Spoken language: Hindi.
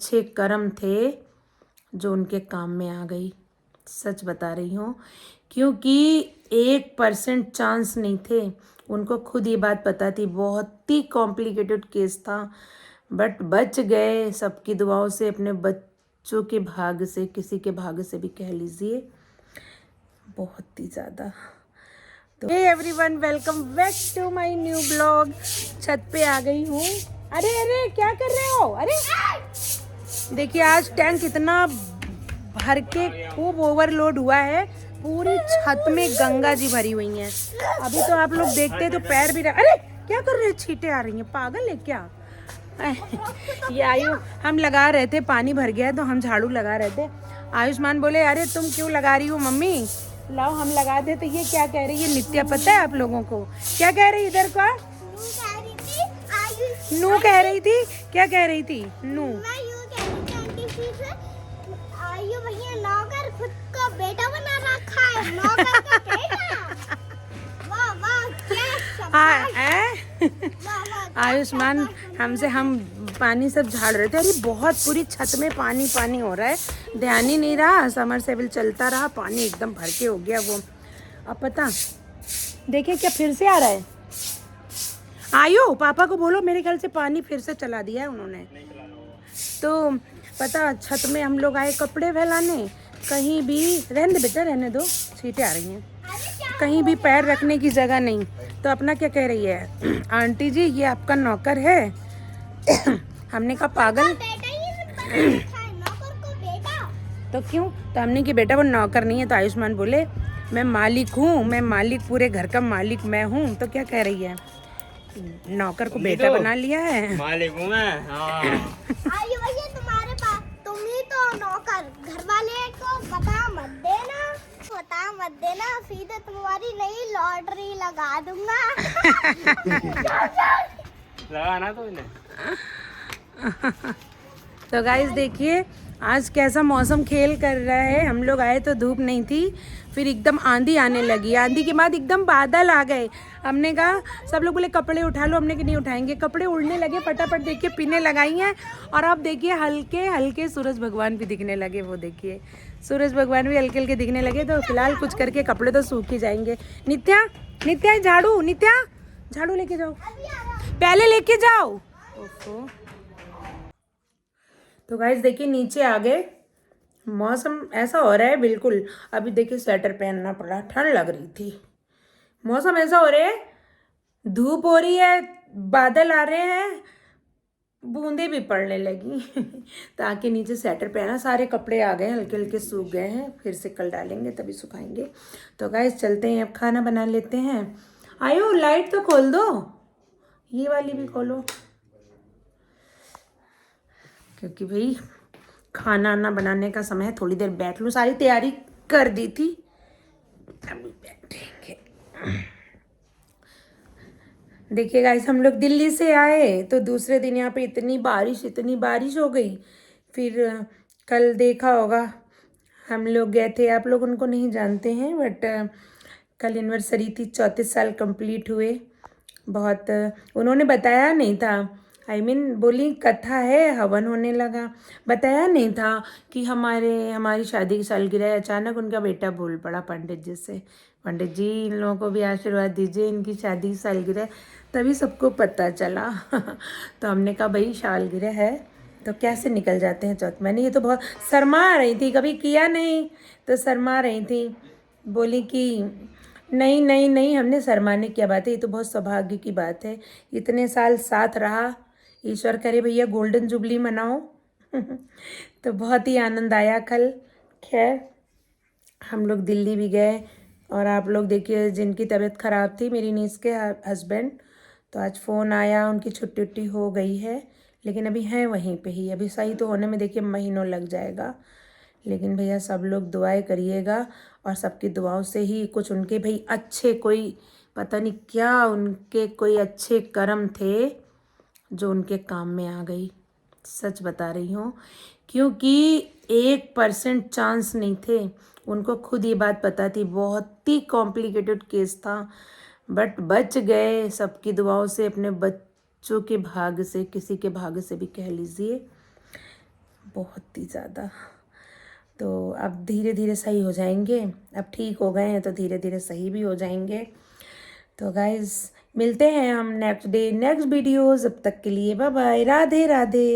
अच्छे कर्म थे जो उनके काम में आ गई। सच बता रही हूँ, क्योंकि 1% चांस नहीं थे। उनको खुद ये बात पता थी, बहुत ही कॉम्प्लिकेटेड केस था, बट बच गए सबकी दुआओं से, अपने बच्चों के भाग्य से, किसी के भाग्य से भी कह लीजिए, बहुत ही ज़्यादा। तो hey everyone, welcome back to my new blog. छत पे आ गई हूँ। अरे अरे क्या कर रहे हो? अरे देखिए, आज टैंक इतना भर के खूब ओवरलोड हुआ है, पूरी छत में गंगा जी भरी हुई हैं। अभी तो आप लोग देखते तो पैर भी अरे क्या कर रहे हैं? छींटे आ रही हैं, पागल है क्या? ये आयु, हम लगा रहे थे, पानी भर गया तो हम झाड़ू लगा रहे थे। आयुष्मान बोले अरे तुम क्यों लगा रही हो मम्मी, लाओ हम लगा दे। तो ये क्या कह रही है नित्या, पता है आप लोगों को क्या कह रही? इधर का नू कह रही थी। क्या कह रही थी नू? नौकर खुद को बेटा बना रखा है, नौकर का बेटा। वाह वाह क्या आयुष्मान हमसे, हम पानी सब झाड़ रहे थे। अरे बहुत, पूरी छत में पानी पानी हो रहा है, ध्यान ही नहीं रहा, समरसेबल चलता रहा, पानी एकदम भर के हो गया वो। अब पता देखिए क्या फिर से आ रहा है। आयो पापा को बोलो, मेरे ख्याल से पानी फिर से चला दिया है उन्होंने। तो पता, छत में हम लोग आए कपड़े फैलाने, कहीं भी रहने दे बेटा, रहने दो, छींटे आ रही हैं, कहीं भी पैर रखने की जगह नहीं। तो अपना क्या कह रही है, आंटी जी ये आपका नौकर है। हमने कहा पागल तो क्यों? तो हमने कि बेटा वो नौकर नहीं है। तो आयुष्मान बोले मैं मालिक हूँ, मैं मालिक, पूरे घर का मालिक मैं हूँ। तो क्या कह रही है, नौकर को बेटा बना लिया है, मालिक हूँ मैं। आयु भैया तुम्हारे पास, तुम ही तो नौकर, घर वाले को बता मत देना, सीधे तुम्हारी नई लॉटरी लगा दूंगा। लगाना तो इन्हें। तो गाइस देखिए आज कैसा मौसम खेल कर रहा है। हम लोग आए तो धूप नहीं थी, फिर एकदम आंधी आने लगी, आंधी के बाद एकदम बादल आ गए। हमने कहा, सब लोग बोले कपड़े उठा लो, हमने कि नहीं उठाएंगे, कपड़े उड़ने लगे फटाफट, देखिए पिने लगाई हैं। और अब देखिए हल्के हल्के सूरज भगवान भी दिखने लगे, वो देखिए सूरज भगवान भी हल्के हल्के दिखने लगे। तो फिलहाल कुछ करके कपड़े तो सूख ही जाएंगे। नित्या नित्या झाड़ू, नित्या झाड़ू लेके जाओ, पहले लेके जाओ। ओहो। तो गाइस देखिए नीचे आ गए, मौसम ऐसा हो रहा है बिल्कुल। अभी देखिए स्वेटर पहनना पड़ा, ठंड लग रही थी। मौसम ऐसा हो रहा है, धूप हो रही है, बादल आ रहे हैं, बूंदे भी पड़ने लगी। ताकि नीचे स्वेटर पहना, सारे कपड़े आ गए, हल्के हल्के सूख गए हैं, फिर से कल डालेंगे तभी सुखाएंगे। तो गाइस चलते हैं, अब खाना बना लेते हैं। आयो लाइट तो खोल दो, ये वाली भी खोलो, क्योंकि भाई खाना आना बनाने का समय है। थोड़ी देर बैठ लूँ, सारी तैयारी कर दी थी, अभी बैठेंगे। देखिए गाइस, हम लोग दिल्ली से आए तो दूसरे दिन यहाँ पे इतनी बारिश हो गई। फिर कल देखा होगा, हम लोग गए थे, आप लोग उनको नहीं जानते हैं, बट कल एनिवर्सरी थी, 34 साल कंप्लीट हुए। बहुत उन्होंने बताया नहीं था, बोली कथा है, हवन होने लगा, बताया नहीं था कि हमारी शादी की सालगिरह है। अचानक उनका बेटा बोल पड़ा पंडित जी से, पंडित जी इन लोगों को भी आशीर्वाद दीजिए, इनकी शादी की सालगिरह। तभी सबको पता चला। तो हमने कहा भाई सालगिरह है तो कैसे निकल जाते हैं चौथ महीने। ये तो बहुत शर्मा रही थी, कभी किया नहीं तो शर्मा रही थी। बोली कि नहीं नहीं नहीं, हमने शर्माने की बात है, ये तो बहुत सौभाग्य की बात है, इतने साल साथ रहा, ईश्वर करे भैया गोल्डन जुबली मनाओ। तो बहुत ही आनंद आया कल। खैर हम लोग दिल्ली भी गए, और आप लोग देखिए जिनकी तबीयत ख़राब थी, मेरी नीस के हस्बैंड, तो आज फ़ोन आया, उनकी छुट्टी उट्टी हो गई है, लेकिन अभी हैं वहीं पे ही। अभी सही तो होने में देखिए महीनों लग जाएगा, लेकिन भैया सब लोग दुआएं करिएगा, और सबकी दुआओं से ही कुछ उनके भाई अच्छे, कोई पता नहीं क्या उनके कोई अच्छे कर्म थे जो उनके काम में आ गई। सच बता रही हूँ, क्योंकि 1% चांस नहीं थे। उनको खुद ये बात पता थी, बहुत ही कॉम्प्लिकेटेड केस था, बट बच गए सबकी दुआओं से, अपने बच्चों के भाग्य से, किसी के भाग्य से भी कह लीजिए, बहुत ही ज़्यादा। तो अब धीरे धीरे सही हो जाएंगे, अब ठीक हो गए हैं तो धीरे धीरे सही भी हो जाएंगे। तो गाइज़ मिलते हैं हम नेक्स्ट डे नेक्स्ट वीडियोज़, अब तक के लिए बाय बाय, राधे राधे।